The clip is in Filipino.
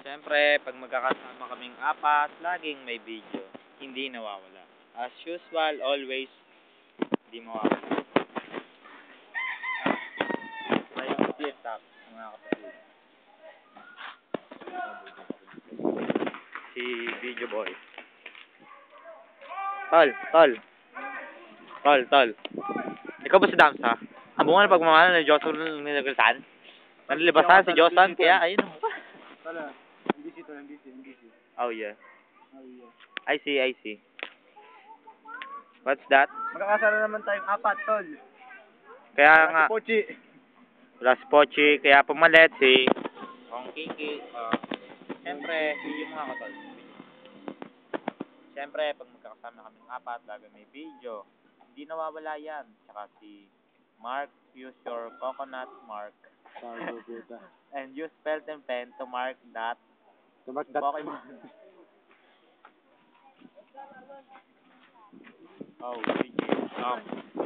Siyempre, pag magkakasama kaming apat, laging may video. Hindi nawawala. As usual, always, hindi mawawala. May split top, mga kapatid. Si Video Boy. Tol. Ikaw ba si Damsa? Ang bunga na pagmamahal na Johnson nilagalitan? Nalilibasan si Johnson, kaya ayun. Tala, NBC. Oh yeah. I see. What's that? Magkakasala naman tayong apat, tol. Kaya nga, Pochi. wala si Pochi, kaya pumalit si Hong Kiki. Siyempre, video mga katol. Siyempre, pag magkakasama kaming apat, lagi may video. Hindi nawawala yan. Tsaka si Mark, use your coconut mark. And use felt and pen to mark that Pokemon. Oh, video.